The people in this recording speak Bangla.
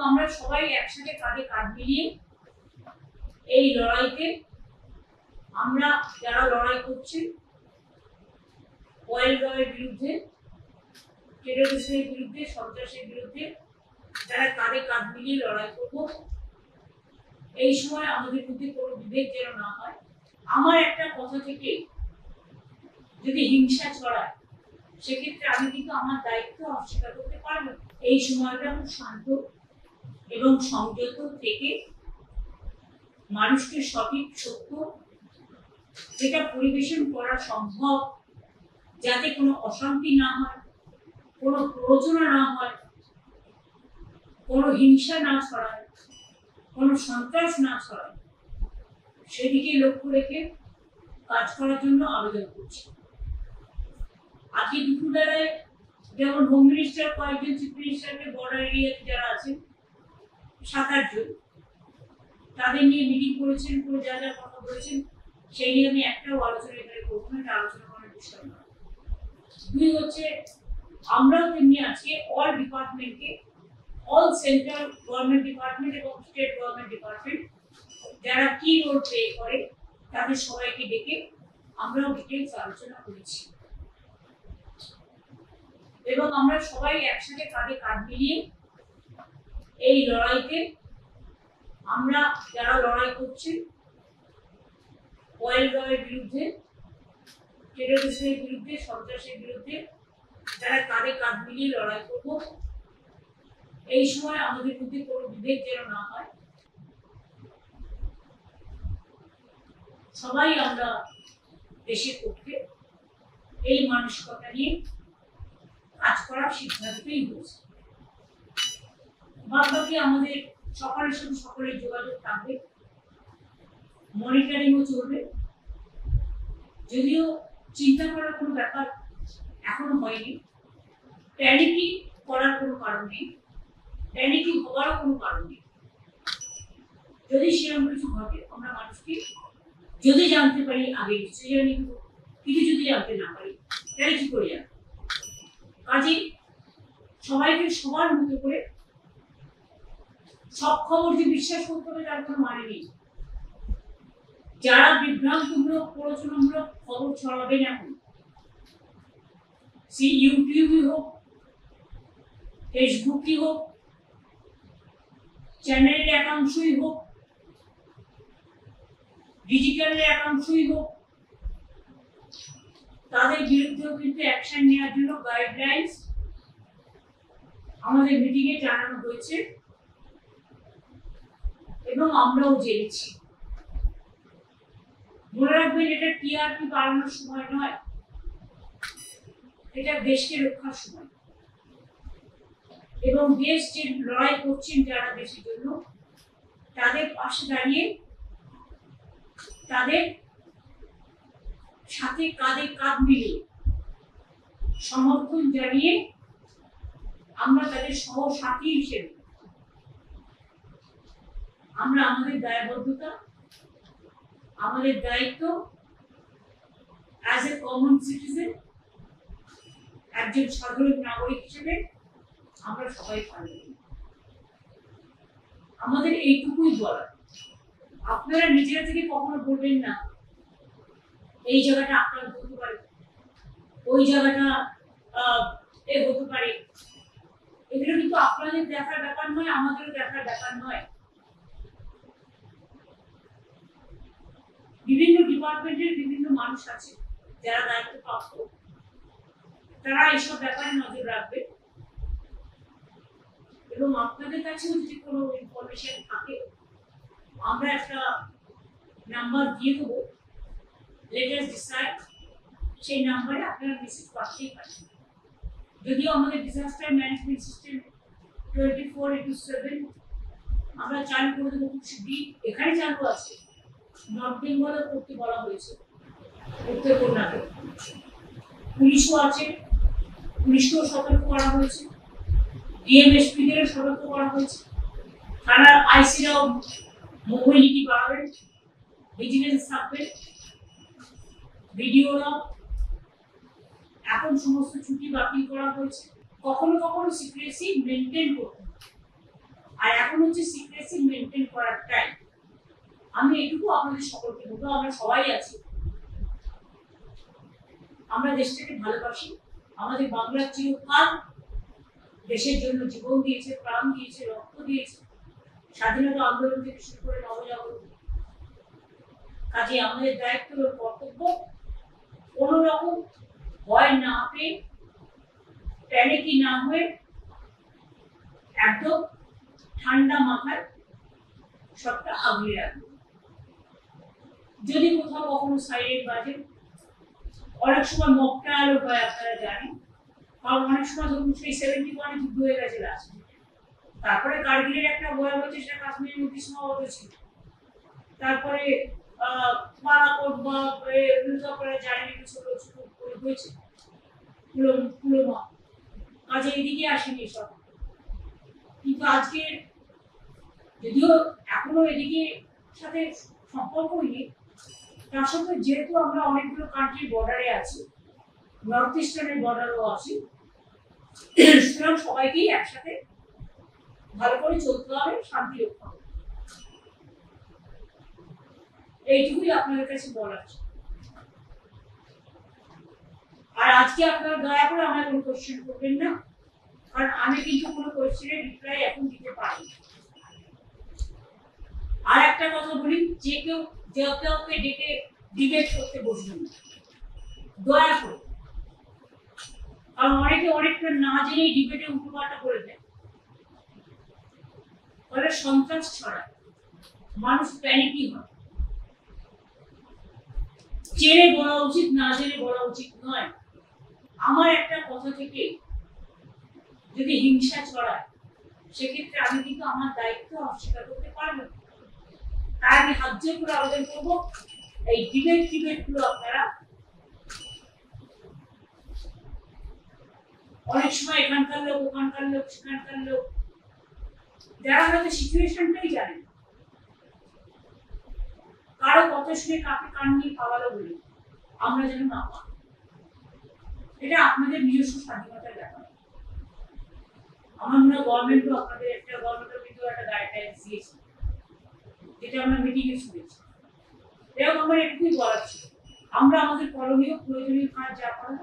আমরা সবাই একসাথে কাঁধে কাঁধ মিলিয়ে এই লড়াইতে আমরা যারা লড়াই করছি ওয়েলগামের বিরুদ্ধে, টেররিজমের বিরুদ্ধে, সন্ত্রাসের বিরুদ্ধে যারা কাঁধে কাঁধ মিলিয়ে লড়াই করব। এই সময় আমাদের মধ্যে কোনো বিভেদ যেন না হয়। আমার একটা কথা থেকে যদি হিংসা ছড়ায় সেক্ষেত্রে আমি কিন্তু আমার দায়িত্ব অস্বীকার করতে পারবো। এই সময়টা খুব শান্ত এবং সংযত থেকে মানুষকে সঠিক সত্য যেটা পরিবেশন করা সম্ভব, যাতে কোনো অশান্তি না হয়, কোনো প্ররোচনা না হয়, কোনো হিংসা না ছড়ায়, কোনো সন্ত্রাস না ছড়ায়, সেদিকে লক্ষ্য রেখে কাজ করার জন্য আবেদন করছি। আজকে দুপুরবেলায় যেমন হোম মিনিস্টার কয়েকজন চিফ মিনিস্টারকে বর্ডার এরিয়াতে যারা আছেন 7-8 জন তাদের নিয়ে মিটিং করেছেন, করে যা যা কথা বলেছেন সেই নিয়ে আমি একটাও আলোচনা এখানে করবো না, এটা আলোচনা করার বিষয় নয়। দুই হচ্ছে আমরাও তেমনি আজকে অল ডিপার্টমেন্টকে, অল সেন্ট্রাল গভর্নমেন্ট ডিপার্টমেন্ট এবং স্টেট গভর্নমেন্ট ডিপার্টমেন্ট যারা কি রোল প্লে করে তাদের সবাইকে ডেকে আমরাও ডিটেলস আলোচনা করেছি এবং আমরা সবাই একসাথে কাঁধে কাঁধ মিলিয়ে এই লড়াইতে আমরা যারা লড়াই করছি ওয়েলগামের বিরুদ্ধে, টেররিজমের বিরুদ্ধে, সন্ত্রাসের বিরুদ্ধে যারা কাঁধে কাঁধ মিলিয়ে লড়াই করব। এই সময় আমাদের মধ্যে কোনো বিভেদ যেন না হয়। সবাই আমরা দেশের পক্ষে এই মানসিকতা নিয়ে কাজ করার সিদ্ধান্তই হয়েছে। বাদবাকি আমাদের সকলের সাথে সকলের যোগাযোগ থাকবে, মনিটরিংও চলবে। যদিও চিন্তা করার কোনো ব্যাপার এখনো হয়নি, প্যানিকি করার কোনো কারণ নেই, প্যানিকি হওয়ারও কোনো কারণ নেই। যদি সেরকম কিছু ঘটে আমরা মানুষকে যদি জানতে পারি আগে নিশ্চয়ই জানি, কিছু যদি জানতে না পারি তাহলে কি করে যাবে। কাজে সবাইকে সবার মতো করে সব খবর যে বিশ্বাস করতে হবে তার কোনো মানে নেই। যারা বিভ্রান্তমূলক, প্ররোচনামূলক খবর ছড়াবেন এখন, সে ইউটিউবই হোক, ফেসবুকই হোক, চ্যানেলের একাংশই হোক, ডিজিটালের একাংশই হোক, তাদের বিরুদ্ধেও কিন্তু অ্যাকশন নেওয়ার জন্য গাইডলাইন্স আমাদের মিটিংয়ে জানানো হয়েছে এবং আমরাও জেনেছি। মনে রাখবেন, এটা টিআরপি বাড়ানোর সময় নয়, এটা দেশকে রক্ষার সময় এবং দেশ যে লড়াই করছেন যারা দেশের জন্য তাদের পাশে দাঁড়িয়ে তাদের সাথে কাঁধে কাঁধ মিলিয়ে সমর্থন জানিয়ে আমরা তাদের সহসাথী হিসেবে আমরা আমাদের দায়বদ্ধতা, আমাদের দায়িত্ব অ্যাজ এ কমন সিটিজেন, একজন সাধারণ নাগরিক হিসেবে আমরা সবাই পালন করি। আমাদের এইটুকুই বলা। আপনারা নিজেরা থেকে কখনো বলবেন না এই জায়গাটা আপনার হতে পারে, ওই জায়গাটা এ হতে পারে। এগুলো কিন্তু আপনাদের দেখার ব্যাপার নয়, আমাদেরও দেখার ব্যাপার নয়। বিভিন্ন ডিপার্টমেন্টের বিভিন্ন মানুষ আছে যারা দায়িত্ব প্রাপ্ত, তারা এইসব ব্যাপারে নজর রাখবে এবং আপনাদের কাছেও যদি কোনো ইনফরমেশন থাকে আমরা একটা নাম্বার দিয়ে দেবো, লেট আস ডিসাইড, সেই নাম্বারে আপনারা মেসেজ পাঠাতেই পারেন। যদিও আমাদের ডিজাস্টার ম্যানেজমেন্ট সিস্টেম 24/7 আমরা চালু করে দেবো খুব শীঘ্রই। এখানে চালু আছে, নর্থ বেঙ্গলও করতে বলা হয়েছে, উত্তর কর্ণাটক পুলিশও আছে, পুলিশকেও সতর্ক করা হয়েছে, ডিএমএসপিদেরও সতর্ক করা হয়েছে, থানার আইসিরাও মোবিলিটি বাড়াবেন, ভিজিলেন্স থাকবে, ভিডিওরাও এখন সমস্ত ছুটি বাতিল করা হয়েছে। কখনো কখনো সিক্রেসি মেনটেন করতে, আর হচ্ছে সিক্রেসি মেনটেন করার টাইম। আমি এটুকু আপনাদের সকলকে বলবো, আমরা সবাই আছি, আমরা দেশটাকে ভালোবাসি। আমাদের বাংলার চিরকাল দেশের জন্য জীবন দিয়েছে, প্রাণ দিয়েছে, রক্ত দিয়েছে, স্বাধীনতা আন্দোলন থেকে শুরু করে নবজাগরণ। কাজে আমাদের দায়িত্ব এবং কর্তব্য কোনো রকম ভয় না পেয়ে, প্যানিকি না হয়ে, একদম ঠান্ডা মাথায় সবটা আগলে রাখবে। যদি কোথাও কখনো সাইরেন বাজে, অনেক সময় মক ট্রায়ালও হয়, আপনারা জানেন, কারণ অনেক সময় ধরুন সেই 71 যুদ্ধ হয়ে গেছে লাস্ট, তারপরে কার্গিলের একটা ভয় হয়েছে, সেটা কাশ্মীরের মধ্যে সীমাবদ্ধ ছিল, তারপরে বালাকোট বা দুর্গাপুরে জানেন ছোট ছোট হয়েছে পুলওয়ামা। কাজে এদিকে আসেনি সব, কিন্তু আজকে যদিও এখনো এদিকে সাথে সম্পর্ক নেই, তার সত্ত্বেও যেহেতু আমরা অনেকগুলো কান্ট্রির বর্ডারে আছি, নর্থ ইস্টার্নের বর্ডারও আছি, সুতরাং সবাইকেই একসাথে ভালো করে চলতে হবে, শান্তি রক্ষা হবে। এইটুকুই আপনাদের কাছে বলার। আর আজকে আপনারা দয়া করে আমায় কোনো কোশ্চেন করবেন না, কারণ আমি কিন্তু কোনো কোশ্চেনের রিপ্লাই এখন দিতে পারি। আর একটা কথা বলি, যে কেউ কাউকে ডেকে ডিবেট করতে বসবেন না, দয়া করে, কারণ অনেকে অনেকটা না জেনেই ডিবেটে উল্টোপাল্টা করে দেয়, ফলে সন্ত্রাস ছড়ায়, মানুষ প্যানিকি হয়। জেনে বলা উচিত, না জেনে বলা উচিত নয়। আমার একটা কথা থেকে যদি হিংসা ছড়ায়, সেক্ষেত্রে আমি কিন্তু আমার দায়িত্ব অস্বীকার করতে পারবো। তাই আমি হাত জোর করে আবেদন করবো, এই ডিবেট গুলো আপনারা অনেক সময় এখানকার লোক, ওখানকার লোক, সেখানকার লোক, যারা হয়তো সিচুয়েশনটাই জানেন, কারো কথা শুনে কাকে কান নিয়ে পাওয়ালো বলে আমরা যেন না পাই। এটা আপনাদের নিজস্ব স্বাধীনতার ব্যাপার। আমার মনে হয় গভর্নমেন্টও আপনাদের গভর্নমেন্টের ভিতরে একটা গাইডলাইন্স দিয়েছে, যেটা আমরা মিটিংয়ে শুনেছি। এরকম আমার একটুই বলার ছিল, আমরা আমাদের করণীয় প্রয়োজনীয় কাজ যা করার